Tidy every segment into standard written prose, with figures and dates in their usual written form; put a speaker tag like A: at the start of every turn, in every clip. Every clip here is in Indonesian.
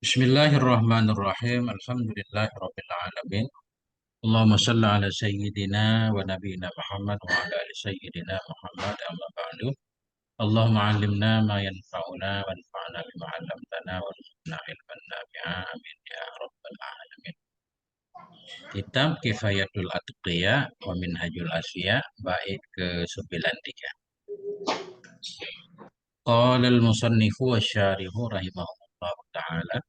A: Bismillahirrahmanirrahim. Alhamdulillahirabbil alamin. Allahumma shalli ala sayyidina wa nabiyyina Muhammad wa ala ali sayyidina Muhammad amma ba'du. Allahumma 'allimna ma yanfa'una wanfa'na bima 'allamtana warzuqna ilman nafi'a. Amin ya rabbal alamin. Kitab Kifayatul Atqiya wa Minhajul Asfiya bait ke-93. Qala al-musannifu wasyarihu rahimahullahu ta'ala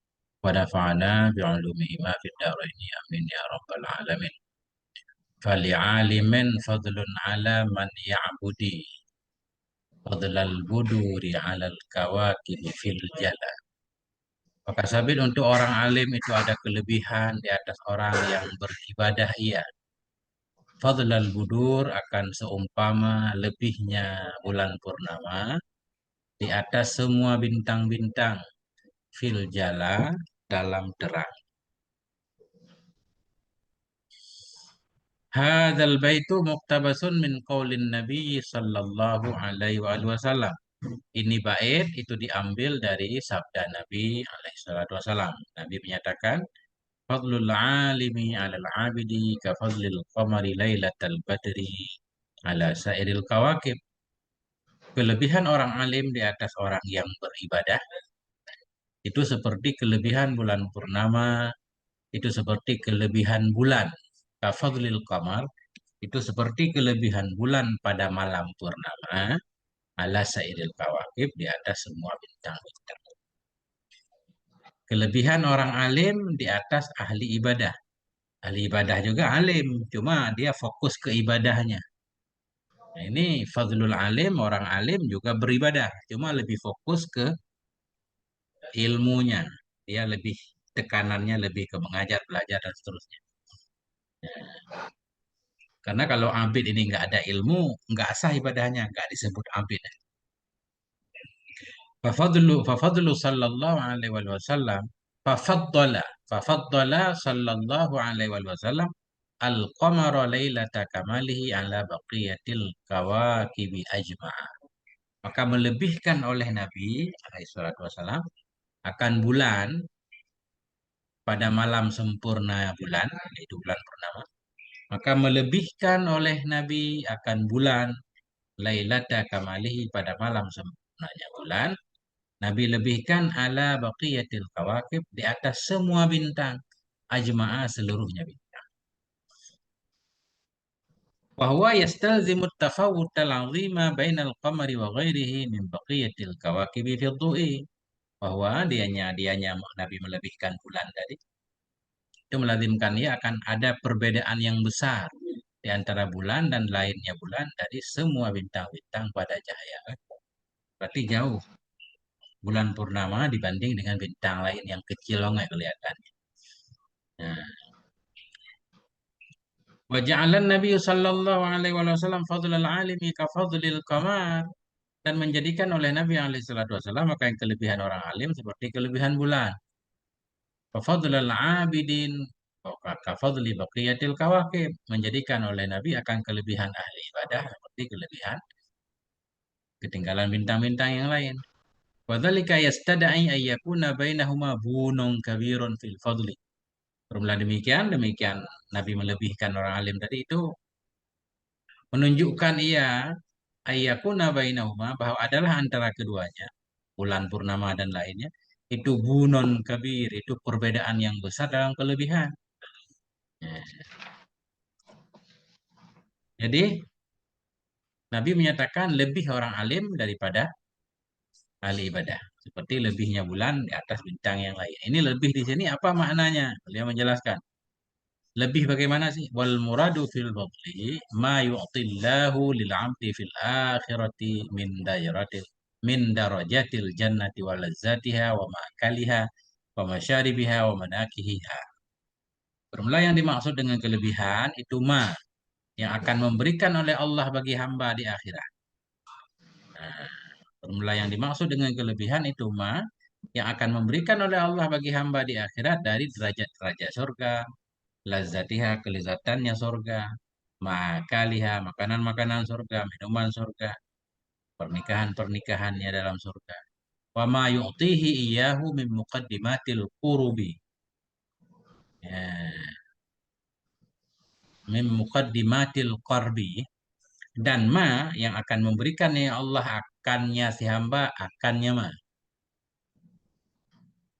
A: wa nafa'ana bi'ulumihi ma fid dharain amin ya rabbal alamin. Fali'alimin fadlun ala man ya'budi fadlal buduri 'alal kawakibi fil jala. Maka sabit untuk orang alim itu ada kelebihan di atas orang yang beribadah ia. Fadlal budur akan seumpama lebihnya bulan purnama di atas semua bintang-bintang fil jala dalam terang. Hadzal baitu muqtabasun min qaulin Nabi sallallahu alaihi wasallam. Ini bait itu diambil dari sabda Nabi alaihi salatu wasallam. Nabi menyatakan, "Fadlul alimi 'alal 'abidi ka fadlil qamari lailatal badri 'ala sairil kawakib." Kelebihan orang alim di atas orang yang beribadah itu seperti kelebihan bulan purnama, itu seperti kelebihan bulan. Ka fadlil qamar itu seperti kelebihan bulan pada malam purnama ala sairil kawakib di atas semua bintang-bintang. Kelebihan orang alim di atas ahli ibadah. Ahli ibadah juga alim, cuma dia fokus ke ibadahnya. Nah, ini fadlul alim, orang alim juga beribadah, cuma lebih fokus ke ilmunya. Dia lebih tekanannya lebih ke mengajar, belajar dan seterusnya. Karena kalau abid ini nggak ada ilmu, nggak sah ibadahnya, nggak disebut abid. Fafadlu sallallahu alaihi wasallam fafaddala sallallahu alaihi wasallam al-qamara lailata kamalihi ala baqiyatil kawakibi ajma'a. Maka melebihkan oleh Nabi alaihi salatu wasallam akan bulan pada malam sempurna bulan, yaitu bulan purnama. Maka melebihkan oleh Nabi akan bulan lailata kamalihi pada malam sempurnanya bulan. Nabi lebihkan ala baqiyatil kawakib di atas semua bintang. Ajma'a seluruhnya bintang. Wahwa yastalzimu tafawut al-azima bainal qamari wa ghairihi min baqiyatil kawakibi fi dhu'i. Bahwa dianya Nabi melebihkan bulan tadi. Itu melazimkan dia akan ada perbedaan yang besar di antara bulan dan lainnya bulan dari semua bintang-bintang pada cahaya. Berarti jauh bulan purnama dibanding dengan bintang lain yang kecil nggak kelihatannya. Nah, wa ja'alan Nabi sallallahu alaihi wasallam fadlal alimi ka fadlil qamar, dan menjadikan oleh Nabi alaihi salatu wasallam maka yang kelebihan orang alim seperti kelebihan bulan. Fa fadlal abidin ka fadli baqiyatil kawakib, menjadikan oleh Nabi akan kelebihan ahli ibadah seperti kelebihan ketinggalan bintang-bintang yang lain. Wa dzalika yastad'i ay yakuna bainahuma bunun kabirun fil fadli. Bermula demikian Nabi melebihkan orang alim tadi itu menunjukkan ia ayyakuna bainahuma, bahwa adalah antara keduanya bulan purnama dan lainnya itu bunon kabir, itu perbedaan yang besar dalam kelebihan. Ya. Jadi Nabi menyatakan lebih orang alim daripada ahli ibadah, seperti lebihnya bulan di atas bintang yang lain. Ini lebih di sini apa maknanya? Beliau menjelaskan. Lebih bagaimana sih? Wal muradu fil fadli ma yu'tillahu lil 'abdi fil akhirati min darajatil jannati wa lazzatiha wa ma'kaliha wa masyaribiha wa manakihiha. Bermula yang dimaksud dengan kelebihan itu yang akan memberikan oleh Allah bagi hamba di akhirat. Nah, bermula yang dimaksud dengan kelebihan itu yang akan memberikan oleh Allah bagi hamba di akhirat dari derajat-derajat surga, lazatiha kelezatannya surga, makaliha makanan-makanan surga, minuman surga, pernikahan-pernikahannya dalam surga. wa ma yu'tihi iyyahu min muqaddimatil qurubi. Ya, min muqaddimatil qarbi, dan ma yang akan memberikan ya Allah akannya si hamba, akannya ma.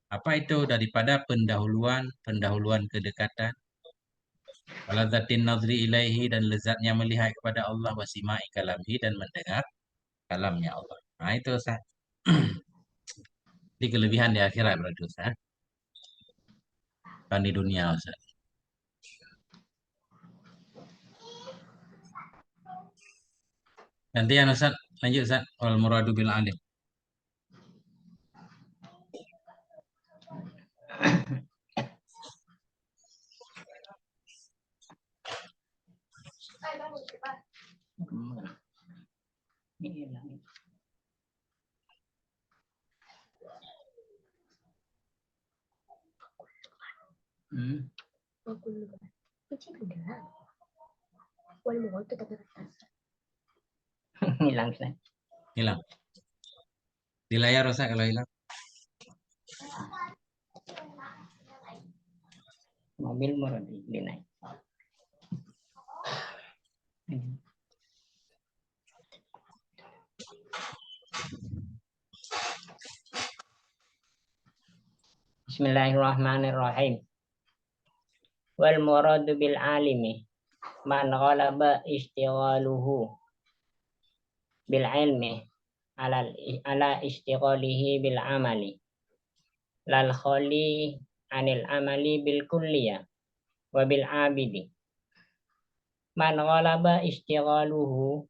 A: Apa itu? Daripada pendahuluan kedekatan, waladzatin nazri ilaihi, dan lezatnya melihat kepada Allah, wasima'i kalamhi, dan mendengar kalamnya Allah. Nah itu Ustaz. Di kelebihan di akhirat berarti Ustaz. Kan di dunia Ustaz. Nanti yang Ustaz, lanjut Ustaz. Wal muradu bil alim.
B: Hilang Ustaz.
A: Hilang. Di layar Ustaz kalau hilang.
B: Mobil murah dinaik. Bismillahirrahmanirrahim. Wal muradu bil alimi man ghalaba istighaluhu bil ilmi ala istighalihi bil amali lal khali anil amali bil kulliyah wa bil abidi. Man ghalaba istighaluhu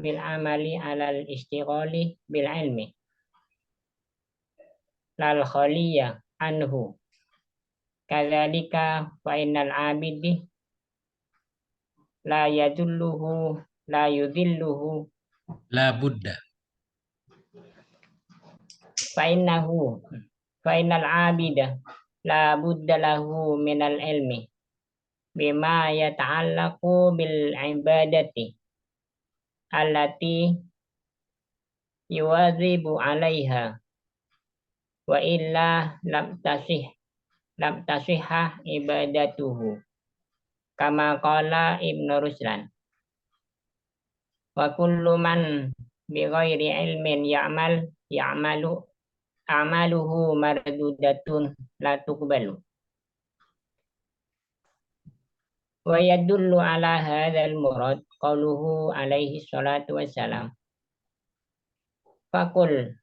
B: bil amali alal istighali bil ilmi lal khaliya anhu. Kadzalika fa innal abidi la yudilluhu
A: La budda.
B: fa innal abida la budda lahu minal ilmi bima yata'allaqu bil ibadati allati yuwazibu 'alaiha wa illa lam tasihha ibadatuhu kama qala Ibnu Ruslan. Wa kullu man bi ghairi ilmin ya'malu a'maluhu mardudatun la tuqbalu. Wa yadullu ala hadzal murad qauluhu alaihi salatu wassalam. Faqul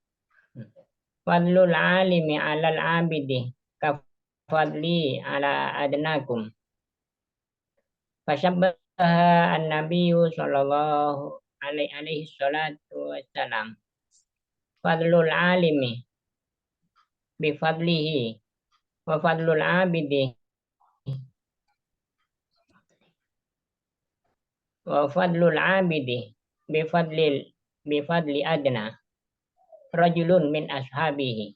B: fadlul alimi 'alal 'abidi ka fadli 'ala adnakum. Fasyabbaha an-nabiyyu sallallahu alaihi salatu wassalam fadlul alimi bi fadlihi wa fadlul 'abidi bi fadli adna rajulun min ashabihi.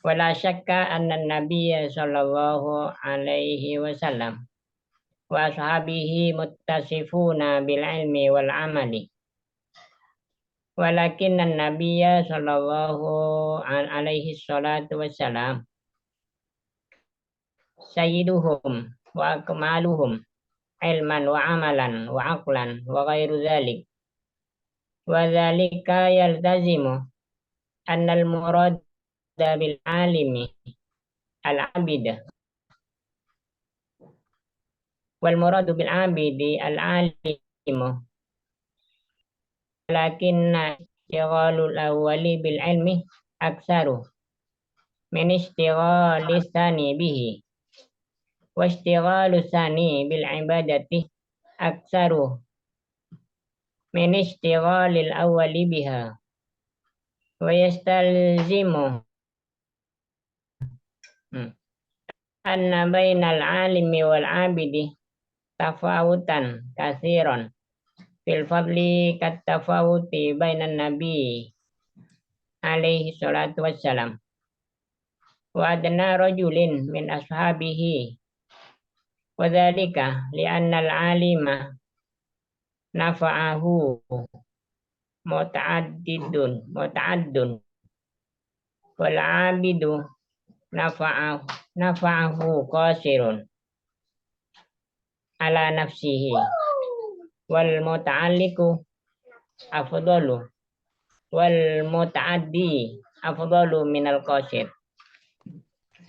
B: Wala syakka anna nabiyya sallallahu alaihi wasallam wa ashabihi muttasifuna bil ilmi wal amali. Walakin an-nabiyya sallallahu alaihi salatu wassalam sayyiduhum wa akmaluhum ilman wa amalan wa aqlan wa ghairu dzalik. Wa dzalika yaltazimu annal murad bil alimi al-abid wal muradu bil abidi al-alimu lakinna istighalul awwali bil ilmi aksaru min istighalis tsani bihi wa istighalus tsani bil ibadati aksaru min istighalil awwali biha wa yastalzimu anna bainal alimi wal abidi tafawutan katsiran fil fadli kat tafawuti bainan nabi alaihi salatu wassalam wa adna rajulin min ashabihi wa dzalika li anna al alima nafa'ahu muta'addun wal 'abidu nafa'ahu qasirun ala nafsihi wal muta'alliqu afdalu wal muta'addi afdalu minal qasir.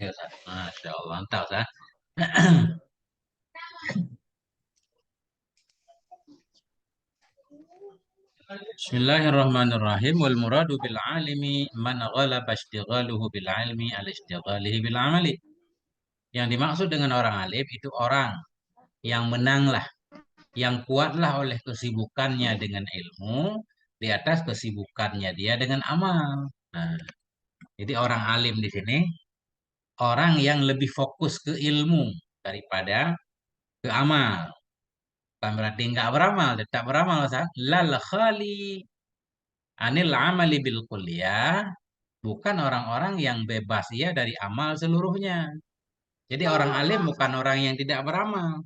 A: Ya, Ustaz. Masya Allah, mantap, Ustaz. Bismillahirrahmanirrahim. Wal muradu bil alimi man ghalaba ishtighaluhu bil ilmi al ishtighalihi bil amali. Yang dimaksud dengan orang alim itu orang yang menanglah, yang kuatlah oleh kesibukannya dengan ilmu di atas kesibukannya dia dengan amal. Nah, jadi orang alim di sini orang yang lebih fokus ke ilmu daripada ke amal. Bukan berarti nggak beramal, tetap beramal, Ustaz. Lal khali anil amali bil kulliyah, bukan orang-orang yang bebas ya dari amal seluruhnya. Jadi orang alim bukan orang yang tidak beramal.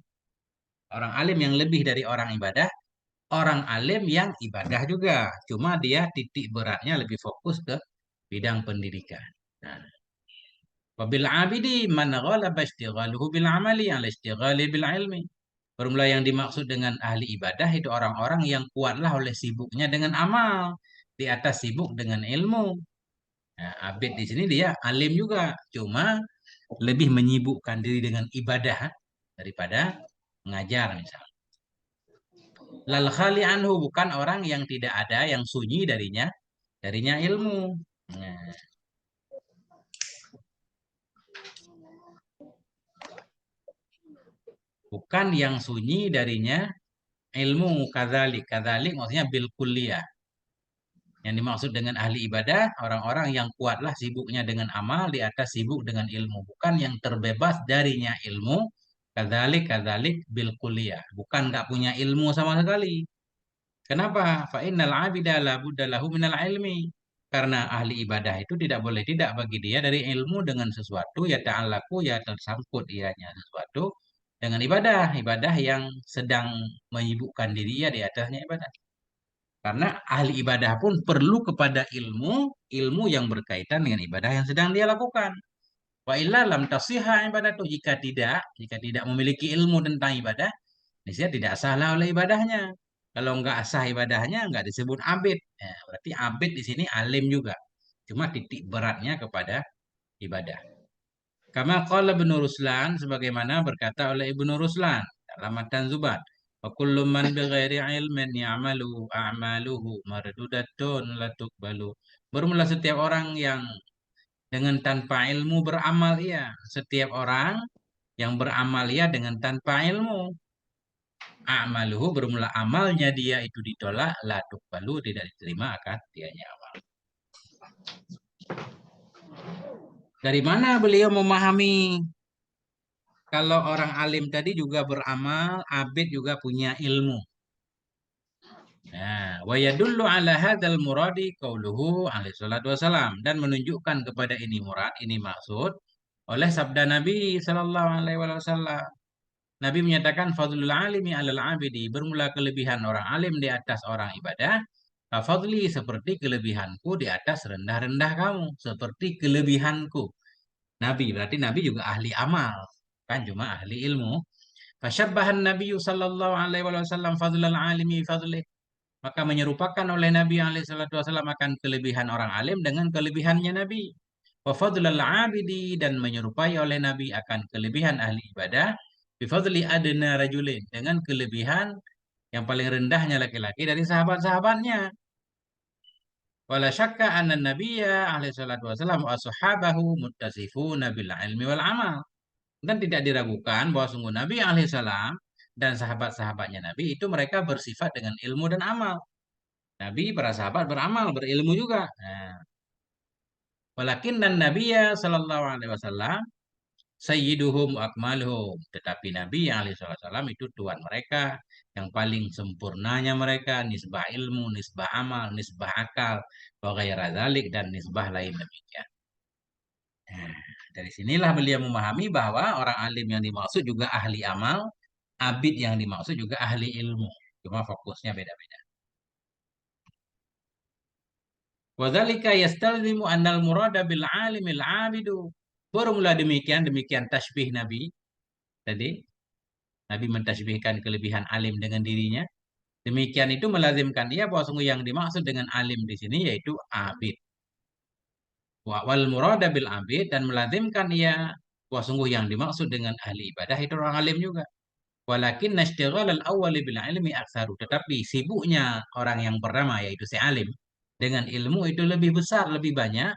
A: Orang alim yang lebih dari orang ibadah, orang alim yang ibadah juga. Cuma dia titik beratnya lebih fokus ke bidang pendidikan. Nah, wabil abidi man ghalaba istighaluhu bil amali ala istighali bil ilmi. Formula yang dimaksud dengan ahli ibadah itu orang-orang yang kuatlah oleh sibuknya dengan amal di atas sibuk dengan ilmu. Nah, abid di sini dia alim juga, cuma lebih menyibukkan diri dengan ibadah daripada mengajar misalnya. Lal khali anhu bukan orang yang tidak ada, yang sunyi darinya ilmu. Nah, bukan yang sunyi darinya ilmu. Kadzalik, kadzalik maksudnya bil kulliyah. Yang dimaksud dengan ahli ibadah, orang-orang yang kuatlah sibuknya dengan amal di atas sibuk dengan ilmu. Bukan yang terbebas darinya ilmu. Kadzalik, kadzalik bil kulliyah. Bukan nggak punya ilmu sama sekali. Kenapa? Fa innal abida la budda lahu minal ilmi. Karena ahli ibadah itu tidak boleh tidak bagi dia dari ilmu dengan sesuatu ya ta'allaku ya tersangkut ianya sesuatu dengan ibadah, ibadah yang sedang menyibukkan diri ya di atasnya ibadah. Karena ahli ibadah pun perlu kepada ilmu, ilmu yang berkaitan dengan ibadah yang sedang dia lakukan. Wa illa lam tasihha ibadatu, jika tidak memiliki ilmu tentang ibadah, niscaya tidak sahlah oleh ibadahnya. Kalau nggak sah ibadahnya, nggak disebut abid. Ya, berarti abid di sini alim juga. Cuma titik beratnya kepada ibadah. Kama qala Ibnu Ruslan, sebagaimana berkata oleh Ibnu Ruslan dalam Matan Zubat. Wa kullu man bighairi ilmin ya'malu a'maluhu mardudatun la tuqbalu. Bermula setiap orang yang dengan tanpa ilmu beramal ia. Setiap orang yang beramal ia dengan tanpa ilmu. A'maluhu bermula amalnya dia itu ditolak, la tuqbalu tidak diterima akan dianya amal. Dari mana beliau memahami kalau orang alim tadi juga beramal, abid juga punya ilmu. Nah, wa yadullu ala hadzal muradi qauluhu alaihi salatu wasalam, dan menunjukkan kepada ini murad, ini maksud oleh sabda Nabi sallallahu alaihi wasallam. Nabi menyatakan fadlul alimi alal abidi, bermula kelebihan orang alim di atas orang ibadah. Fadli seperti kelebihanku di atas rendah-rendah kamu, seperti kelebihanku. Nabi berarti Nabi juga ahli amal, kan cuma ahli ilmu. Fasyabbahan Nabi sallallahu alaihi wasallam fadlul alimi fadli. Maka menyerupakan oleh Nabi alaihi salatu wasallam akan kelebihan orang alim dengan kelebihannya Nabi. Wa fadlul abidi, dan menyerupai oleh Nabi akan kelebihan ahli ibadah. Bifadli adna rajulin, dengan kelebihan yang paling rendahnya laki-laki dari sahabat-sahabatnya. Wala syakka anna nabiyya alaihi salatu wasallam wa ashabahu muttasifuna bil ilmi wal amal. Dan tidak diragukan bahwa sungguh Nabi alaihi salam dan sahabat-sahabatnya Nabi itu mereka bersifat dengan ilmu dan amal. Nabi, para sahabat beramal, berilmu juga. Nah, walakin dan Nabiya sallallahu alaihi wasallam sayyiduhum akmaluhum. Tetapi Nabi yang alaihi wasallam itu tuan mereka, yang paling sempurnanya mereka, nisbah ilmu, nisbah amal, nisbah akal, wa ghaira dzalik, dan nisbah lain demikian. Nah, dari sinilah beliau memahami bahwa orang alim yang dimaksud juga ahli amal, abid yang dimaksud juga ahli ilmu. Cuma fokusnya beda-beda. Wadzalika yastalzimu annal murada bil alimil abidu. Formula demikian tasbih Nabi tadi. Nabi mentasbihkan kelebihan alim dengan dirinya. Demikian itu melazimkan dia bahwa sungguh yang dimaksud dengan alim di sini yaitu abid. Wal murada bil abid, dan melazimkan ia bahwa sungguh yang dimaksud dengan ahli ibadah itu orang alim juga. Walakin nashtighal al-awwali bil ilmi aktsaru. Tetapi sibuknya orang yang pertama yaitu si alim dengan ilmu itu lebih besar, lebih banyak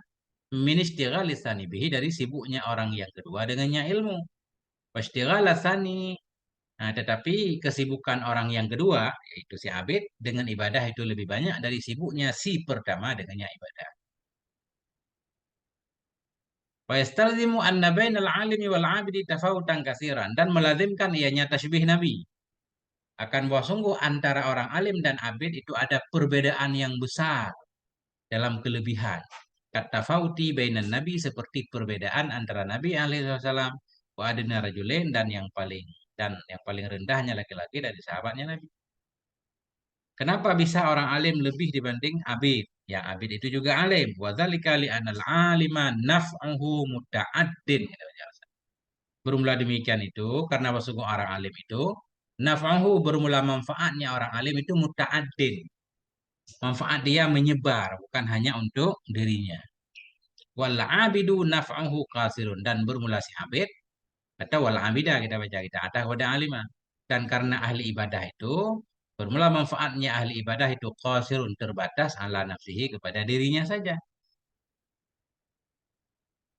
A: min ishtighal lisani bihi, dari sibuknya orang yang kedua dengannya ilmu. Washtighal lisani. Nah, tetapi kesibukan orang yang kedua yaitu si abid dengan ibadah itu lebih banyak dari sibuknya si pertama dengannya ibadah. Wa yastalzimu anna bainal alimi wal abidi tafawutan katsiran, dan melazimkan ianya tasbih Nabi akan bahwa sungguh antara orang alim dan abid itu ada perbedaan yang besar dalam kelebihan. Kata fauti bainan nabi, seperti perbedaan antara Nabi alaihissalam wa adna rajulain, dan yang paling rendahnya laki-laki dari sahabatnya Nabi. Kenapa bisa orang alim lebih dibanding abid? Yang abid itu juga alim. Wa dzalika li anal alima naf'uhu muta'addin. Bermula demikian itu karena sungguh orang alim itu naf'uhu, bermula manfaatnya orang alim itu muta'addin. Manfaat dia menyebar, bukan hanya untuk dirinya. Wal abidu naf'uhu qasirun, dan bermula si abid atau wal abida, kita baca kita atas kepada alimah. Dan karena ahli ibadah itu bermula manfaatnya ahli ibadah itu qasirun, terbatas ala nafsihi, kepada dirinya saja.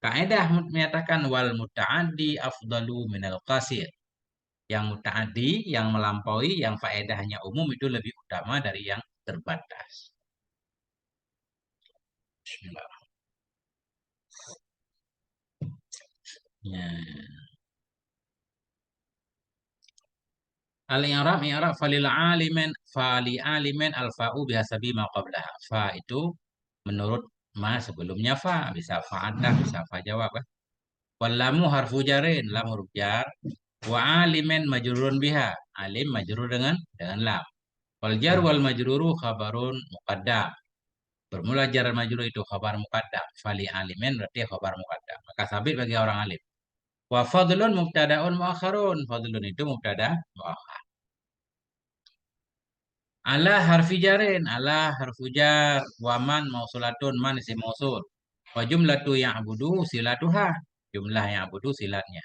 A: Kaidah menyatakan wal muta'addi afdalu minal qasir. Yang muta'addi, yang melampaui, yang faedahnya umum itu lebih utama dari yang terbatas. Bismillah. Ya. Al-i'rab, i'rab fali alimen al-fa'u bihasabi ma qablaha. Fa itu menurut ma sebelumnya fa, bisa fa adah, bisa fa jawab. Wal lamu harfu jarin, lam huruf jar. Wa alimen majrurun biha, alim majrur dengan lam. Wal jar wal majruru khabarun muqaddam. Bermula jar majrur itu khabar muqaddam. Fali alimen berarti khabar muqaddam. Maka sabit bagi orang alim. Wa fadlun mubtadaun muakharun. Fadlun itu mubtada muakhar. Ala harfi jarin, ala harfu jar, waman mausulatun, man isim mausul. Wa jumlatu ya'budu silatuha, jumlah ya'budu silatnya.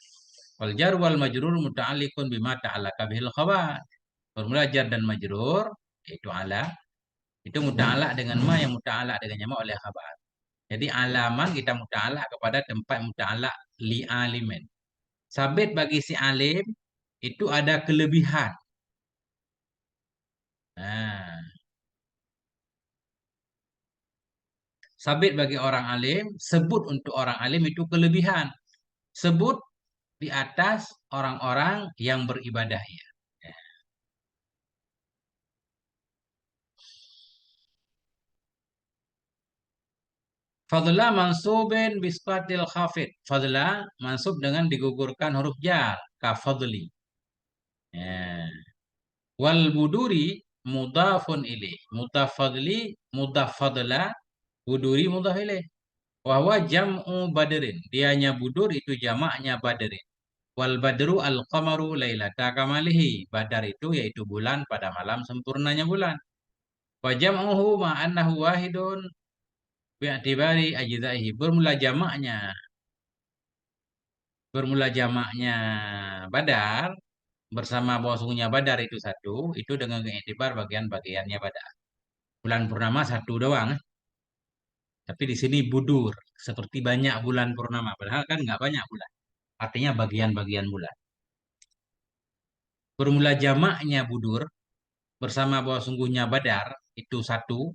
A: Wal jar wal majrur muta'alliqun bima ta'allaka bihil khabar. Formula jar dan majrur itu ala, itu muta'allaq dengan ma, yang muta'allaq dengannya ma oleh khabar. Jadi alaman kita muta'allaq kepada tempat muta'allaq li alimen. Sabit bagi si alim itu ada kelebihan. Nah, sabit bagi orang alim, sebut untuk orang alim itu kelebihan. Sebut di atas orang-orang yang beribadah. Ya. Fadla mansubin bisfatil khafid. Fadla mansub dengan digugurkan huruf jar. Kafadli. Ya. Wal buduri mudafun ilaih. Mudafadli, mudafadla, buduri mudaf ilaih. Wahwa jam'u badrin. Dianya budur itu jamaknya badrin. Wal badru al qamaru lailata kamalihi. Badar itu yaitu bulan pada malam sempurnanya bulan. Wa jam'uhu ma'annahu wahidun bi'atibari ajzaihi. Bermula jamaknya badar bersama bahwa sungguhnya badar itu satu, itu dengan mengiktibar bagian-bagiannya badar. Bulan purnama satu doang, tapi di sini budur seperti banyak bulan purnama, padahal kan nggak banyak bulan, artinya bagian-bagian bulan. Bermula jamaknya budur bersama bahwa sungguhnya badar itu satu,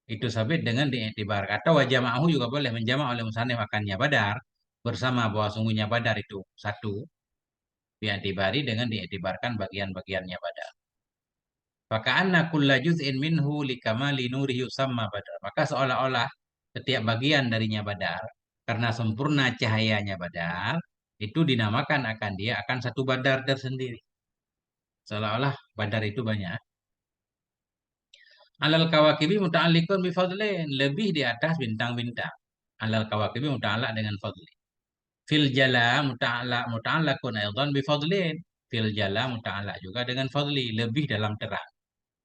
A: itu sabit dengan diiktibar. Atau wajah ma'ahu juga boleh menjamak oleh musannif akannya badar bersama bahwa sungguhnya badar itu satu, diiktibari dengan diiktibarkan bagian-bagiannya badar. Faka'anna kulla juz'in minhu likamali nurihi yusamma badar. Maka seolah-olah setiap bagian darinya badar, karena sempurna cahayanya badar, itu dinamakan akan dia akan satu badar tersendiri. Seolah-olah Badar itu banyak. Alal kawakibi muta'alliqun bi fadlin, lebih di atas bintang-bintang. Alal kawakibi muta'allaq dengan fadlin. Fil jala muta'allaqun aidan bi fadlin. Fil jala muta'allaq juga dengan fadli, lebih dalam terang.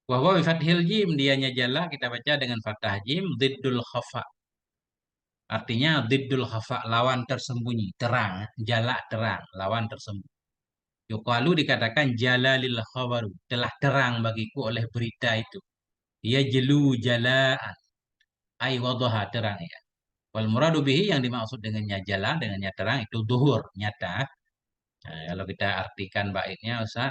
A: Wa huwa bi fathil jim, dianya jala kita baca dengan fathah jim, diddul khafa. Artinya diddul khafa, lawan tersembunyi, terang, jala terang, lawan tersembunyi. Yuqalu dikatakan jalalil khabaru, telah terang bagiku oleh berita itu. Ia jelu jalaan, ai wadaha terang ya. Wal muradu bihi, yang dimaksud dengannya jala, dengannya terang itu duhur, nyata. Nah, kalau kita artikan baiknya Ustaz,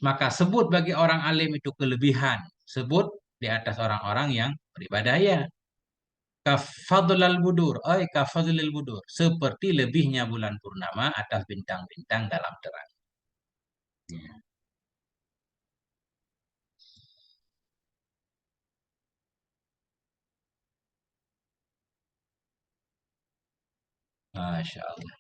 A: maka sebut bagi orang alim itu kelebihan, sebut di atas orang-orang yang beribadah ya. Kafadlal budur, kafadlil budur, seperti lebihnya bulan purnama atas bintang-bintang dalam terang. Ya. Masya Allah.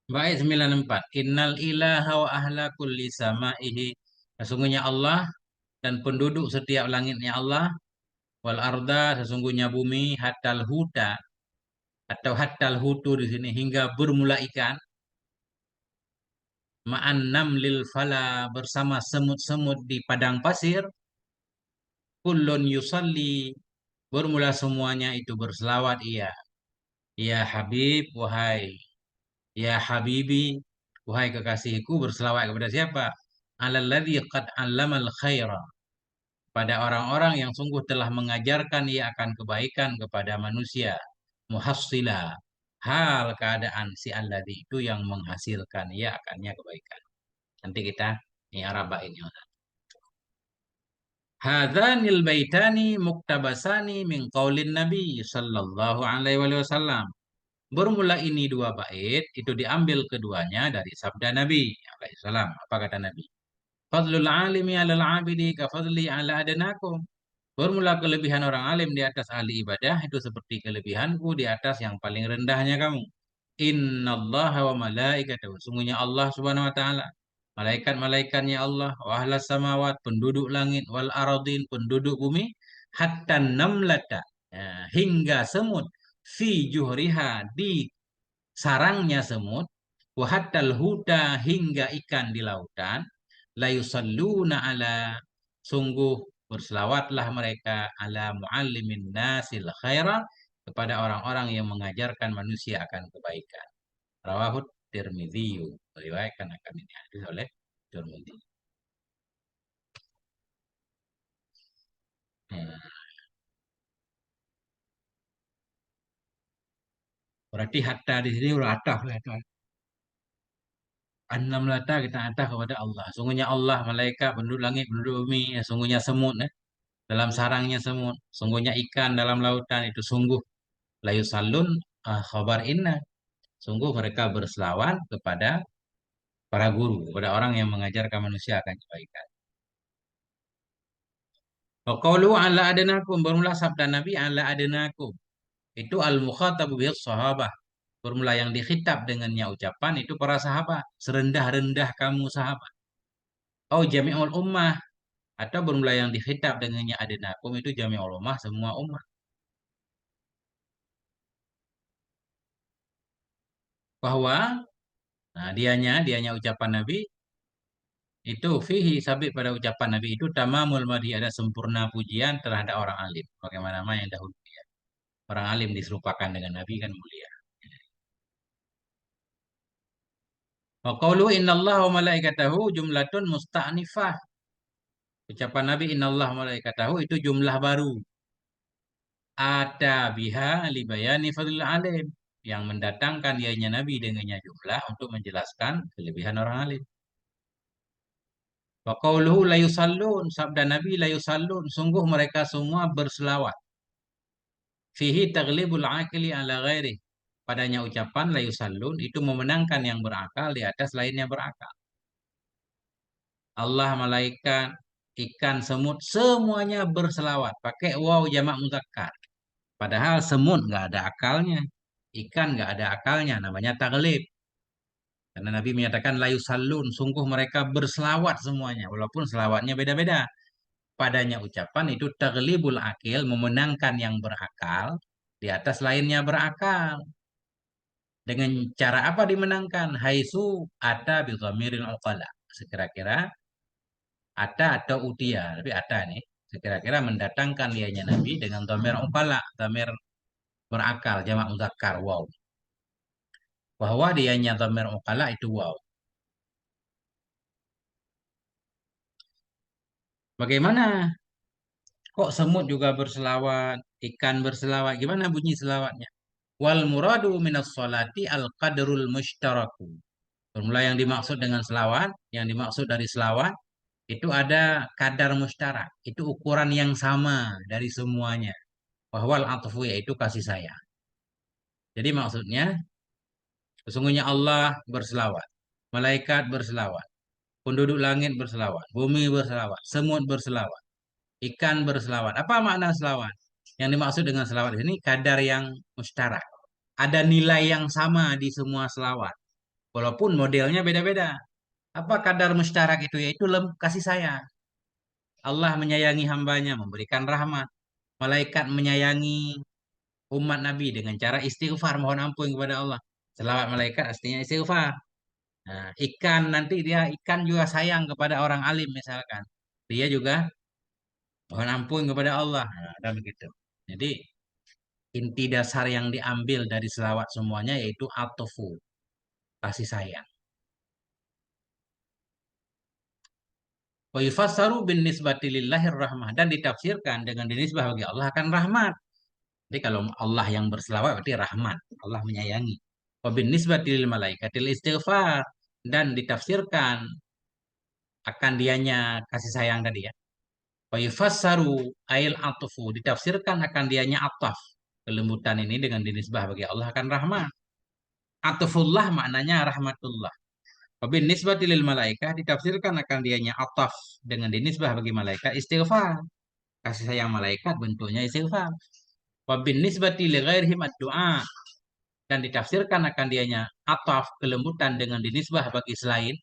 A: Bait 94. Innal ilaha wa ahla kulli samaihi. Sesungguhnya Allah dan penduduk setiap langitnya Allah. Wal arda, sesungguhnya bumi. Hatal huta atau hatal hutu di sini, hingga bermula ikan. Ma'an namlil fala, bersama semut-semut di padang pasir. Kullun yusalli, bermula semuanya itu berselawat ia. Ya Habib, wahai ya Habibi, wahai kekasihku, berselawat kepada siapa? Alalladzi qad 'allamal khaira, pada orang-orang yang sungguh telah mengajarkan ia akan kebaikan kepada manusia. Muhassila, hal keadaan si alladzi itu yang menghasilkan ia akannya kebaikan. Nanti kita ini Araba ini. Hadzanil baitani muktabasani min qaulin Nabi sallallahu alaihi wasallam. Bermula ini dua bait itu diambil keduanya dari sabda Nabi alaihi salam. Apa kata Nabi? Fadlul alimi 'alal 'abidi ka fadli 'ala adnakum. Bermula kelebihan orang alim di atas ahli ibadah itu seperti kelebihanku di atas yang paling rendahnya kamu. Innallaha wa malaikatahu, sungguhnya Allah Subhanahu wa taala, malaikat-malaikatnya Allah, wa ahlas samawat, penduduk langit, wal aradin, penduduk bumi, hatta namlata, ya, hingga semut, fi juhriha, di sarangnya semut, wa hattal huda, hingga ikan di lautan, la yusalluna ala, sungguh berselawatlah mereka ala muallimin nasil khaira, kepada orang-orang yang mengajarkan manusia akan kebaikan. Rawahut Tirmidzi, meriwayatkan akan ini hadis oleh Tirmidzi. Nah, berarti hatta di sini udah ataf ya. Annam lata, kita ataf kepada Allah. Sungguhnya Allah, malaikat, penduduk langit, penduduk bumi, ya, sungguhnya semut, dalam sarangnya semut, sungguhnya ikan dalam lautan itu sungguh layusallun, khabar inna, sungguh mereka berselawat kepada para guru, kepada orang yang mengajarkan manusia akan kebaikan. Wa qaulu ala adnakum, bermula sabda Nabi ala adnakum. Itu al-mukhatabu bihis sahabah. Bermula yang dikhitab dengannya ucapan itu para sahabat. Serendah-rendah kamu sahabat. Oh jami'ul ummah. Atau bermula yang dikhitab dengannya adnakum itu jami'ul ummah, semua ummah. Bahwa, nah dianya ucapan Nabi, itu fihi sabit, pada ucapan Nabi itu tamamul madhi, ada sempurna pujian terhadap orang alim. Bagaimana yang dahulu ya. Orang alim diserupakan dengan Nabi kan mulia. Wa qawlu innallaha wa malaikatahu jumlatun musta'nifah. Ucapan Nabi innallaha wa malaikatahu itu jumlah baru. Ada biha libayani fadlil alim. Yang mendatangkan ianya Nabi dengannya jumlah untuk menjelaskan kelebihan orang alim. Wa qauluhu la yusallun, sabda Nabi la yusallun, sungguh mereka semua berselawat. Fihi taglibul akili ala ghairi. Padanya ucapan la yusallun itu memenangkan yang berakal di atas lainnya berakal. Allah, malaikat, ikan, semut, semuanya berselawat. Pakai waw jamak muzakkar. Padahal semut nggak ada akalnya. Ikan nggak ada akalnya. Namanya taglib. Karena Nabi menyatakan la yusallun. Sungguh mereka berselawat semuanya. Walaupun selawatnya beda-beda. Padanya ucapan itu taglibul akil. Memenangkan yang berakal di atas lainnya berakal. Dengan cara apa dimenangkan? Haitsu ata bi dhamiril uqala. Sekira-kira ata atau utia, tapi ata nih. Sekira-kira mendatangkan lianya Nabi dengan dhamir uqala, dhamir berakal, jamak muzakkar, wow. Bahwa dianya dhamir uqala itu wow. Bagaimana? Kok semut juga berselawat, ikan berselawat? Gimana bunyi selawatnya? Wal muradu minas salati al qadrul mushtaraku. Formula yang dimaksud dengan selawat, yang dimaksud dari selawat itu ada kadar mustarak, itu ukuran yang sama dari semuanya. Wahwal atfu yaitu kasih sayang. Jadi maksudnya sesungguhnya Allah berselawat, malaikat berselawat, penduduk langit berselawat, bumi berselawat, semut berselawat, ikan berselawat. Apa makna selawat? Yang dimaksud dengan selawat ini kadar yang mustarak. Ada nilai yang sama di semua selawat, walaupun modelnya beda-beda. Apa kadar mustarak itu? Yaitu kasih sayang. Allah menyayangi hambanya, memberikan rahmat. Malaikat menyayangi umat Nabi dengan cara istighfar, mohon ampun kepada Allah. Selawat malaikat artinya istighfar. Nah, ikan nanti dia ikan juga sayang kepada orang alim misalkan. Dia juga mohon ampun kepada Allah. Nah, dan begitu. Jadi inti dasar yang diambil dari selawat semuanya yaitu atofu, kasih sayang. Wa yufassaru bin nisbati lillahir rahmah dan ditafsirkan dengan dinisbah bagi Allah akan rahmat. Jadi kalau Allah yang berselawat berarti rahmat, Allah menyayangi. Wa bin nisbati lil malaikatil istighfar dan ditafsirkan akan dianya kasih sayang tadi ya. Wa yufassaru ail atufu ditafsirkan akan dianya ataf. Kelembutan ini dengan dinisbah bagi Allah akan rahmat. Atufullah maknanya rahmatullah. Wabin nisbati lil malaikah ditafsirkan akan dianya ataf dengan dinisbah bagi malaikat istighfar. Kasih sayang malaikat bentuknya istighfar. Wabin nisbati li ghairihim ad-du'a dan ditafsirkan akan dianya ataf kelembutan dengan dinisbah bagi selain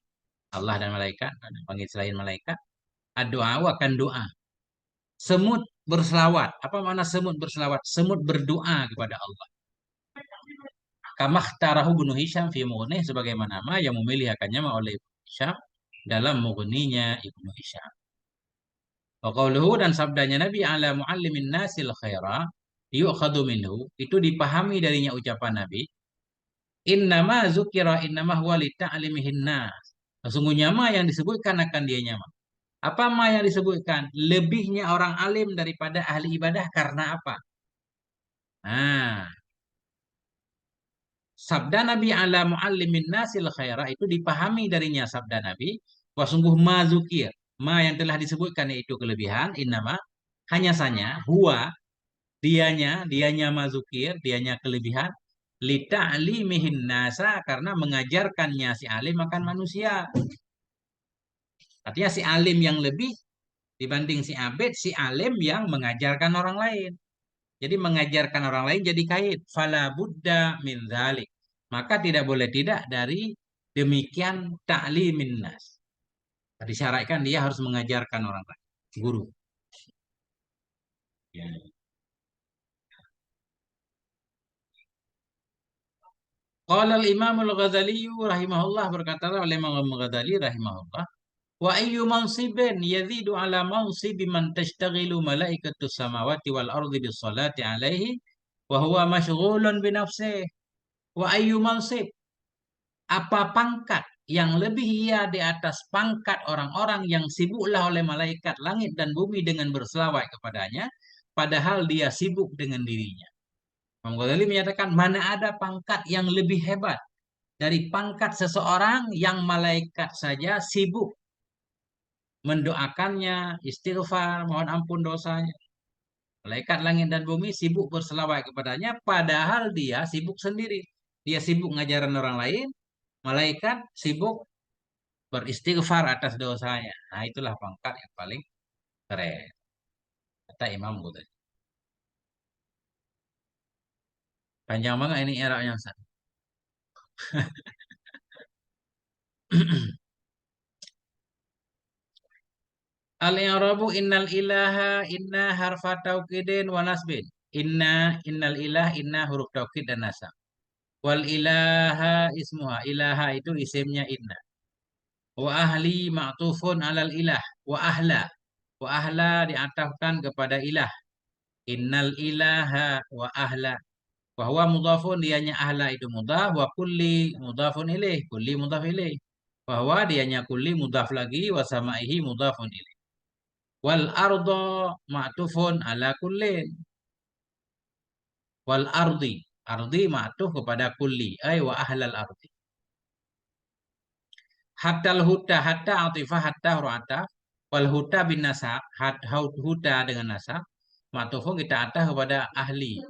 A: Allah dan malaikat, bagi selain malaikat, ad-du'a akan doa. Semut berselawat. Apa makna semut berselawat? Semut berdoa kepada Allah. Kamahtarahu Ibnu Hisham fi Mughnih sebagaimana nama yang memilih akannya oleh Ibnu Hisham dalam Mughninya Ibnu Hisham. Wa qauluhu dan sabdanya Nabi ala muallimin nasil khaira yu'khadhu minhu itu dipahami darinya ucapan Nabi innama zukira innama huwa li ta'limihin nas. Sesungguhnya ma yang disebutkan akan dianya ma. Apa ma yang disebutkan? Lebihnya orang alim daripada ahli ibadah karena apa? Nah, sabda Nabi ala muallimin nasil khaira itu dipahami darinya sabda Nabi bahwa sungguh ma zukir, ma yang telah disebutkan yaitu kelebihan innama hanya saja huwa dianya ma zukir, dianya kelebihan lita'limihin nasa karena mengajarkannya si alim akan manusia. Artinya si alim yang lebih dibanding si abid, si alim yang mengajarkan orang lain. Jadi mengajarkan orang lain jadi kait. Fala buddha min dzalik. Maka tidak boleh tidak dari demikian ta'limin nas. Disyaratkan dia harus mengajarkan orang lain. Guru. Ya. Qala al-Imam al-Ghazali rahimahullah berkatalah oleh Imam al-Ghazali rahimahullah wa ayyu mansibin yazidu ala mansibi man tashtaghilu malaikatus samawati wal ardi bis salati alaihi wa huwa mashghulun bi nafsihi wa ayyu mansib apa pangkat yang lebih ia di atas pangkat orang-orang yang sibuklah oleh malaikat langit dan bumi dengan berselawat kepadanya padahal dia sibuk dengan dirinya. Imam Ghazali menyatakan mana ada pangkat yang lebih hebat dari pangkat seseorang yang malaikat saja sibuk mendoakannya, istighfar, mohon ampun dosanya. Malaikat langit dan bumi sibuk berselawat kepadanya, padahal dia sibuk sendiri. Dia sibuk ngajarin orang lain, malaikat sibuk beristighfar atas dosanya. Nah, itulah pangkat yang paling keren. Kata Imam Ghazali. Panjang banget ini I'rabnya Ustaz. Al-i'rabu innal ilaha inna harfa taukidin wa nasbin. Innal ilah inna huruf taukid dan nasab. Wal ilaha ismuha. Ilaha itu isimnya inna. Wa ahli ma'tufun alal ilah. Wa ahla. Wa ahla diatafkan kepada ilah. Innal ilaha wa ahla. Wa huwa mudhafun dianya ahla itu mudhaf. Wa kulli mudhafun ilaih. Kulli mudhaf ilaih. Bahwa dianya kulli mudhaf lagi. Wa samaihi mudhafun ilaih. Wal ardo ma'tufun ala kullin. Wal ardi. Ardi ma'tuf kepada kulli. Ay wa ahlal ardi. Hatta huta hatta atifah hatta huruf ataf. Wal huta bin nasab. Huta dengan nasab. Ma'tufun kita ataf kepada ahli.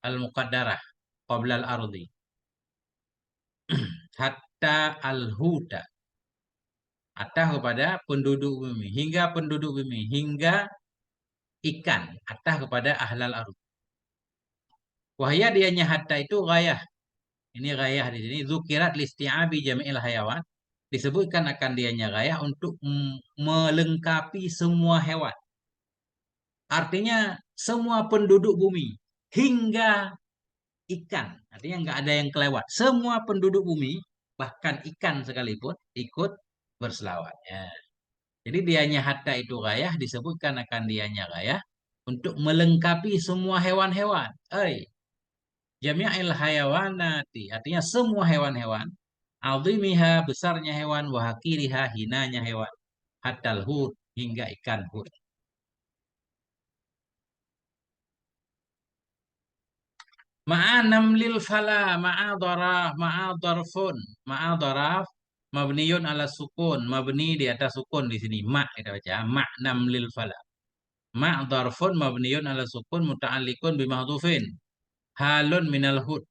A: Al-muqaddarah. Qabla al-ardi. Hatta al-huta. Ataf kepada penduduk bumi. Hingga penduduk bumi. Hingga ikan. Ataf kepada ahlal ardi. Wahya dianya hatta itu gayah. Ini gayah di sini. Zukirat listi'abi jami'il hayawan. Disebutkan akan dianya gayah untuk melengkapi semua hewan. Artinya semua penduduk bumi. Hingga ikan. Artinya nggak ada yang kelewat. Semua penduduk bumi, bahkan ikan sekalipun, ikut berselawat. Ya. Jadi dianya hatta itu gayah. Disebutkan akan dianya gayah untuk melengkapi semua hewan-hewan. Jami'il hayawanati, artinya semua hewan-hewan. Azimiha, besarnya hewan. Wahakiriha, hinanya hewan. Hatal hud, hingga ikan hud. Ma'anam lil fala, ma'adarfun. Ma'adaraf, mabniyun ala sukun. Mabni di atas sukun di sini. Kita baca. Ma'nam lil fala. Ma'darfun, mabniyun ala sukun. Muta'alikun bimahdufin. Halun minal hud.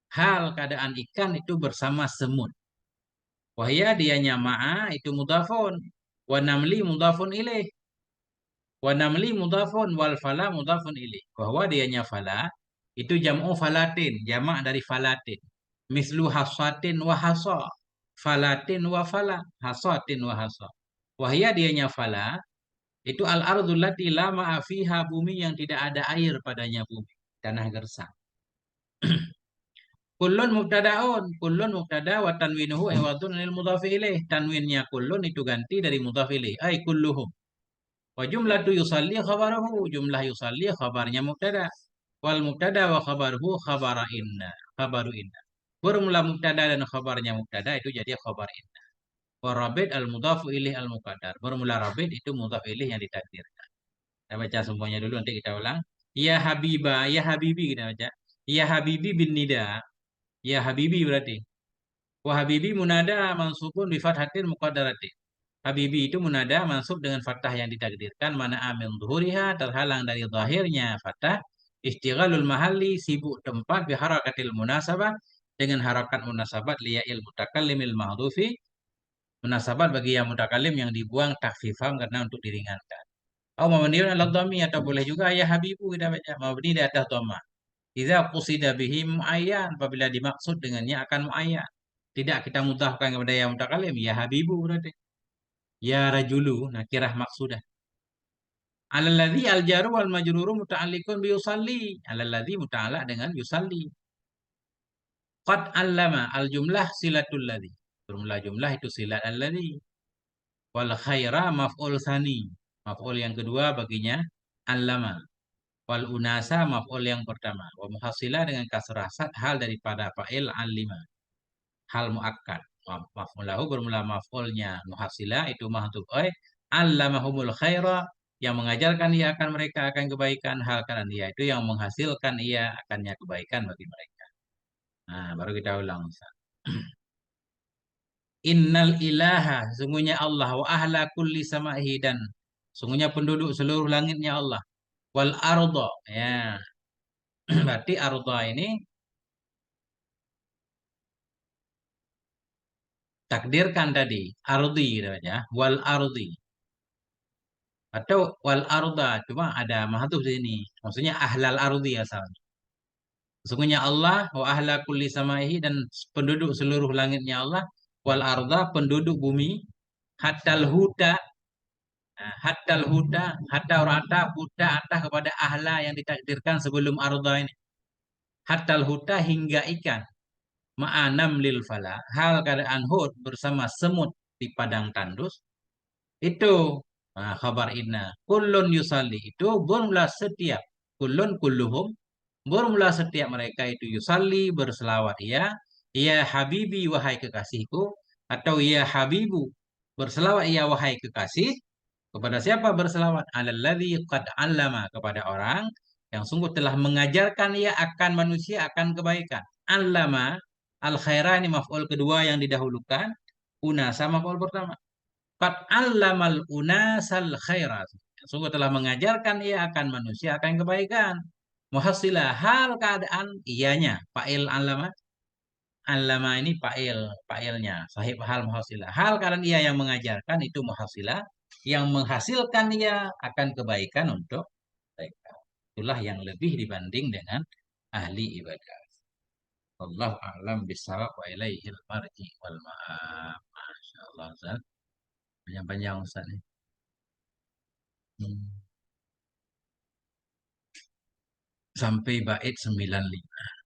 A: Hal keadaan ikan itu bersama semut. Wahya dianya ma'a itu mudhafun. Wa namli mudhafun ilaih. Wa namli mudhafun wal fala mudhafun ilaih. Bahwa dianya fala itu jam'u falatin, jamak dari falatin. Mislu hasatin wa hasa. Falatin wa fala, hasatin wa hasa. Wahya dianya fala itu al-ardul lati la ma'a fiha, bumi yang tidak ada air padanya, bumi tanah gersang. Kullun mubtadaun, kullun mubtada wa tanwinuhu iwadun lil mudhafi ilaih. Tanwinnya kullun itu ganti dari mudhaf ilaih, ay kulluhum. Wa jumlatu yusalli khabaruhu, jumlah yusalli khabarnya mubtada. Wal mubtada wa khabaruhu khabara inna, khabaru inna. Bermula mubtada dan khabarnya mubtada itu jadi khabar inna. Wa rabit al mudhafu ilaih al muqaddar. Bermula rabit itu mudhaf ilaih yang ditakdirkan. Kita baca semuanya dulu nanti kita ulang. Ya Habibah, ya Habibi kita baca. Ya Habibi bin nida. Ya Habibi berarti. Wa Habibi munada mansubun bi fathatin muqaddarati. Habibi itu munada mansub dengan fathah yang ditakdirkan, mana amin zuhuriha, terhalang dari zahirnya fathah. Istighalul mahalli, sibuk tempat, bi harakatil munasabah, dengan harakat munasabat liya'il mutakallimil mahdhufi, munasabat bagi yang mutakallim yang dibuang takhfifam karena untuk diringankan. Oh, mabniun ala dhammi, atau boleh juga ya Habibu kita baca mabni di atas dhamma. Idza qusida bihi muayyan, apabila dimaksud dengannya akan muayyan. Tidak kita mudhafkan kepada yang mutakalim, ya Habibu berarti. Ya rajulu, nakirah maksudah. Alalladzi al-jaru wal majruru muta'alliqun bi yusalli. Alalladzi muta'allaq dengan yusalli. Qad allama, al-jumlah silatul ladzi. Jumlah jumlah itu silat alladzi. Wal khaira maf'ul tsani. Maf'ul yang kedua baginya allama. Wal unasa maf'ul yang pertama. Wa muhasilah dengan kasrah sad hal daripada fa'il alima. Hal muakkad. Maf'ulahu bermula maf'ulnya muhasilah itu mahdhuf. Allamahumul khaira, yang mengajarkan ia akan mereka akan kebaikan, hal karena dia itu yang menghasilkan ia akannya kebaikan bagi mereka. Nah, baru kita ulang. Ustaz. Innal ilaha, sungguhnya Allah, wa ahla kulli samahi, dan sungguhnya penduduk seluruh langitnya Allah. Wal ardo, ya. Berarti ardo ini takdirkan tadi. Ardi, namanya. Wal ardi. Atau wal arda, cuma ada mahdhuf di sini. Maksudnya ahlal ardi asalnya. Sesungguhnya Allah wa ahla kulli samaihi, dan penduduk seluruh langitnya Allah, wal arda, penduduk bumi, hatal huda, nah, hatal huda, hatta rata huda atah kepada ahla yang ditakdirkan sebelum arda ini. Hatal huda, hingga ikan, ma'anam lil fala, hal keadaan hud bersama semut di padang tandus. Itu kabar inna. Kullun yusalli, itu bermula setiap. Kullun kulluhum, bermula setiap mereka itu yusalli, berselawat. Ya, ya habibi, wahai kekasihku. Atau ya habibu, berselawat ya wahai kekasih. Kepada siapa berselawat? Alalladzi qad 'allama, kepada orang yang sungguh telah mengajarkan ia akan manusia akan kebaikan. 'Allama, al khaira ini maf'ul kedua yang didahulukan. Una sama maf'ul pertama. Qad 'allamal unasal khairat. Sungguh telah mengajarkan ia akan manusia akan kebaikan. Muhasilah, hal keadaan ianya. Fa'il 'allama. 'Allama ini fa'ilnya. Sahib hal muhasilah. Hal keadaan ia yang mengajarkan itu muhasilah. Yang menghasilkan ia akan kebaikan untuk mereka. Itulah yang lebih dibanding dengan ahli ibadah. Wallahu a'lam bishawab wa ilaihil marji wal ma'ab. Masya Allah, Ustaz. Panjang-panjang Ustaz nih. Hmm. Sampai bait 95.